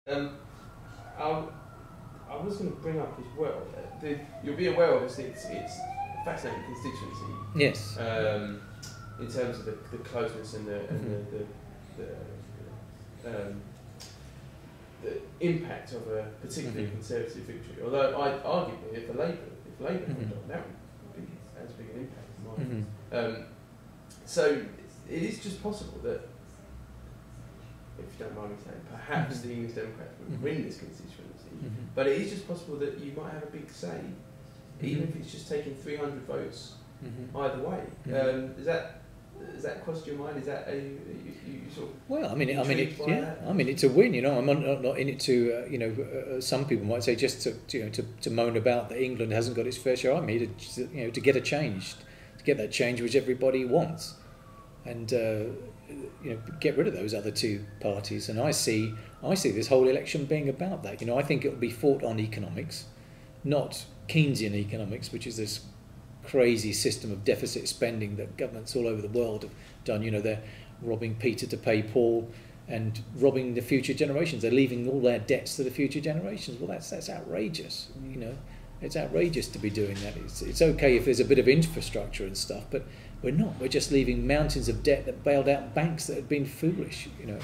I was going to bring up as well. You'll be aware, obviously, it's a fascinating constituency. Yes. In terms of the closeness and the impact of a particularly conservative victory. Although I'd argue if Labour had done that would be as big an impact in my mind. So it is just possible that, if you don't mind me saying, perhaps the English Democrats would win this constituency, but it is just possible that you might have a big say, even if it's just taking 300 votes either way. Does that cross your mind? Is that you sort of? Well, I mean, it's a win. You know, I'm not in it to some people might say just to moan about that England hasn't got its fair share. I'm here to get a change, to get that change which everybody wants, and get rid of those other two parties. And I see this whole election being about that. You know, I think it will be fought on economics, not Keynesian economics, which is this crazy system of deficit spending that governments all over the world have done. You know, they're robbing Peter to pay Paul and robbing the future generations. They're leaving all their debts to the future generations. Well, that's outrageous. You know, it's outrageous to be doing that. It's okay if there's a bit of infrastructure and stuff, but we're not. We're just leaving mountains of debt that bailed out banks that had been foolish. You know,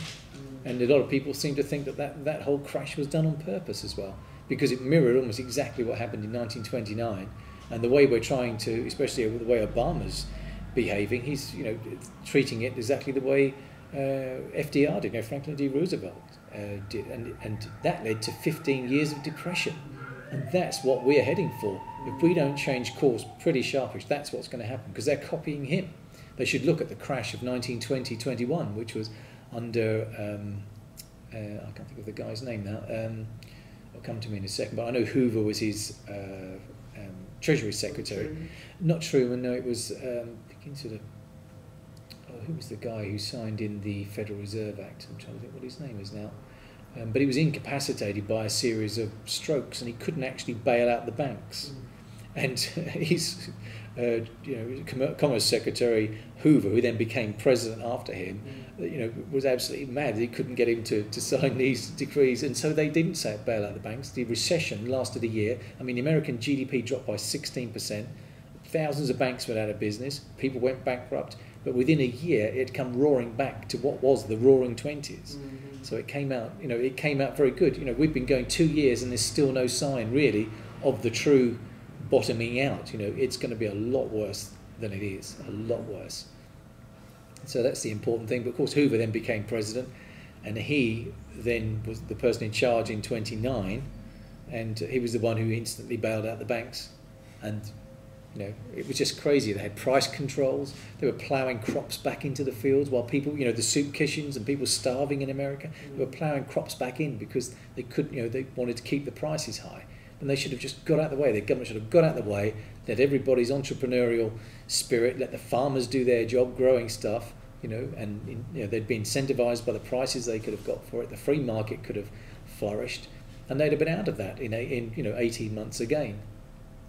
and a lot of people seem to think that whole crash was done on purpose as well, because it mirrored almost exactly what happened in 1929. And the way we're trying to, especially the way Obama's behaving, he's treating it exactly the way FDR did, Franklin D. Roosevelt did, and that led to 15 years of depression, and that's what we're heading for. If we don't change course pretty sharpish, that's what's going to happen, because they're copying him. They should look at the crash of 1920-21, which was under I can't think of the guy's name now. It'll come to me in a second, but I know Hoover was his Treasury Secretary. Not Truman, no, it was who was the guy who signed in the Federal Reserve Act? I'm trying to think what his name is now. But he was incapacitated by a series of strokes, and he couldn't actually bail out the banks. And his Commerce Secretary Hoover, who then became president after him, was absolutely mad. He couldn't get him to sign these decrees, and so they didn't bail out the banks. The recession lasted a year. I mean, the American GDP dropped by 16%. Thousands of banks went out of business. People went bankrupt. But within a year, it had come roaring back to what was the Roaring Twenties. So it came out. It came out very good. We've been going 2 years, and there's still no sign really of the true bottoming out. It's going to be a lot worse than it is, a lot worse. So that's the important thing. But of course, Hoover then became president, and he then was the person in charge in 29, and he was the one who instantly bailed out the banks. And it was just crazy. They had price controls. They were ploughing crops back into the fields while people, the soup kitchens and people starving in America, they were ploughing crops back in because they couldn't, they wanted to keep the prices high. And they should have just got out of the way. The government should have got out of the way, let everybody's entrepreneurial spirit, let the farmers do their job growing stuff, and they'd be incentivised by the prices they could have got for it. The free market could have flourished, and they'd have been out of that in 18 months again.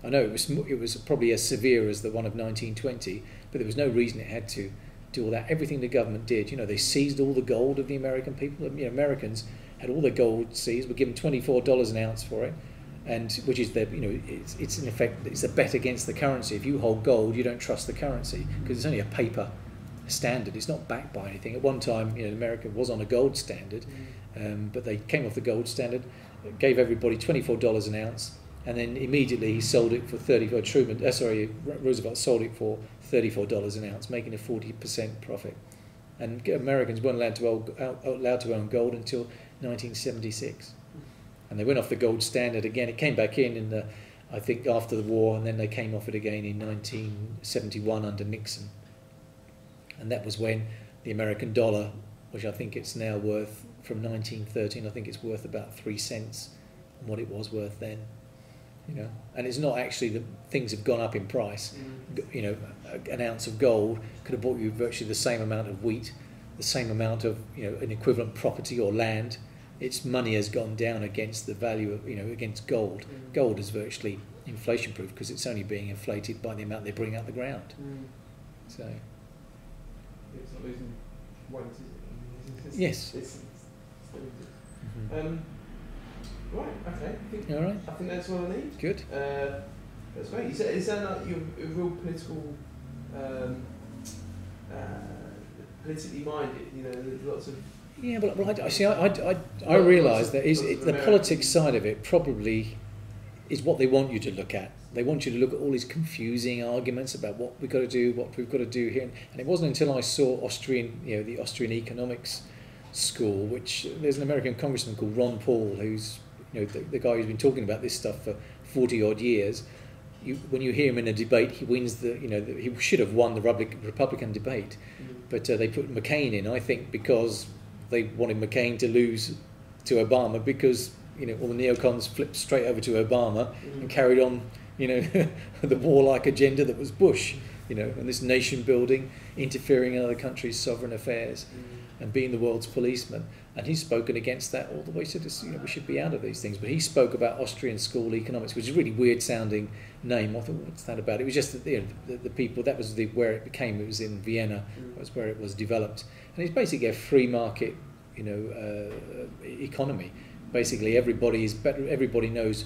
I know it was probably as severe as the one of 1920, but there was no reason it had to do all that. Everything the government did, they seized all the gold of the American people. Americans had all their gold seized, were given $24 an ounce for it. And which is it's in effect, it's a bet against the currency. If you hold gold, you don't trust the currency because it's only a paper standard. It's not backed by anything. At one time, America was on a gold standard, but they came off the gold standard, gave everybody $24 an ounce, and then immediately he sold it for Roosevelt sold it for $34 an ounce, making a 40% profit. And Americans weren't allowed to own gold until 1976. And they went off the gold standard again. It came back in I think after the war, and then they came off it again in 1971 under Nixon. And that was when the American dollar, which I think it's now worth, from 1913, I think it's worth about 3 cents on what it was worth then. And it's not actually that things have gone up in price. An ounce of gold could have bought you virtually the same amount of wheat, the same amount of an equivalent property or land. Its money has gone down against the value of, against gold. Gold is virtually inflation proof because it's only being inflated by the amount they bring out the ground. So it's not losing weight, is it? Yes. Right. Okay. All right. I think that's all I need. Good. That's great. Is that like you're a real political, politically minded? You know, there's lots of. Yeah, but I realise that the politics side of it probably is what they want you to look at. They want you to look at all these confusing arguments about what we've got to do, what we've got to do here. And it wasn't until I saw the Austrian economics school, which there's an American congressman called Ron Paul, who's the guy who's been talking about this stuff for 40 odd years. When you hear him in a debate, he wins he should have won the Republican debate, but they put McCain in, I think, because they wanted McCain to lose to Obama, because all the neocons flipped straight over to Obama and carried on the warlike agenda that was Bush, and this nation building, interfering in other countries' sovereign affairs, and being the world's policeman. And he's spoken against that all the way to this, we should be out of these things. But he spoke about Austrian school economics, which is a really weird sounding name. I thought, what's that about? It was just that the people, that was where it became. It was in Vienna, that was where it was developed. And it's basically a free market, economy. Basically, everybody knows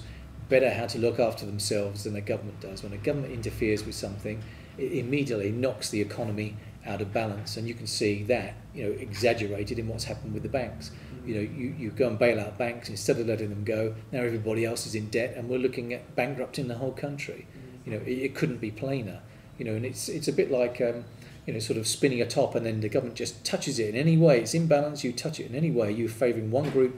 better how to look after themselves than the government does. When a government interferes with something, it immediately knocks the economy out of balance, and you can see that exaggerated in what's happened with the banks. You go and bail out banks instead of letting them go. Now everybody else is in debt, and we're looking at bankrupting the whole country. It couldn't be plainer. And it's a bit like sort of spinning a top, and then the government just touches it in any way. It's imbalance. You touch it in any way. You're favouring one group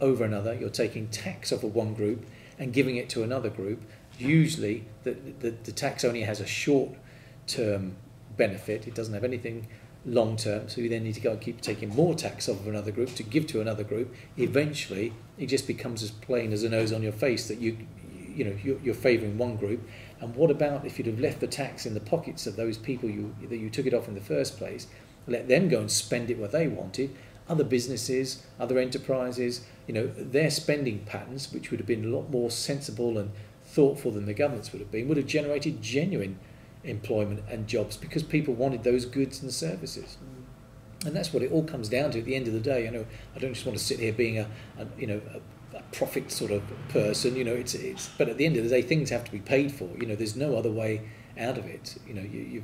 over another. You're taking tax off of one group and giving it to another group. Usually, the tax only has a short-term benefit. It doesn't have anything long-term, so you then need to go and keep taking more tax off of another group to give to another group. Eventually, it just becomes as plain as a nose on your face that you're favouring one group. And what about if you'd have left the tax in the pockets of those people that you took it off in the first place, let them go and spend it where they wanted? Other businesses, other enterprises, their spending patterns, which would have been a lot more sensible and thoughtful than the government's would have generated genuine employment and jobs, because people wanted those goods and services. And that's what it all comes down to at the end of the day. I don't just want to sit here being a profit sort of person. But at the end of the day, things have to be paid for. There's no other way out of it.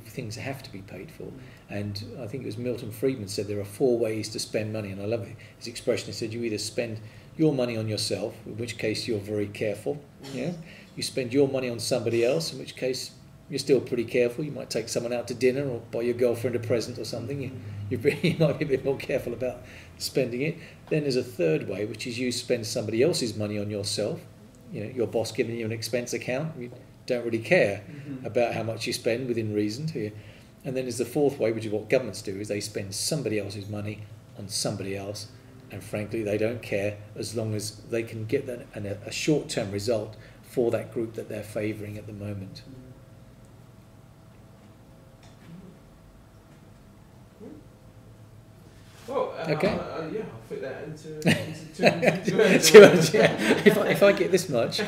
Things have to be paid for. And I think it was Milton Friedman said there are 4 ways to spend money, and I love his expression. He said you either spend your money on yourself, in which case you're very careful. Yeah, you spend your money on somebody else, in which case you're still pretty careful. You might take someone out to dinner or buy your girlfriend a present or something. You might be a bit more careful about spending it. Then there's a third way, which is you spend somebody else's money on yourself. Your boss giving you an expense account. You don't really care about how much you spend within reason. And then there's the fourth way, which is what governments do, is they spend somebody else's money on somebody else. And frankly, they don't care as long as they can get a short-term result for that group that they're favouring at the moment. Well, okay. I'll fit that into 250 If I get this much.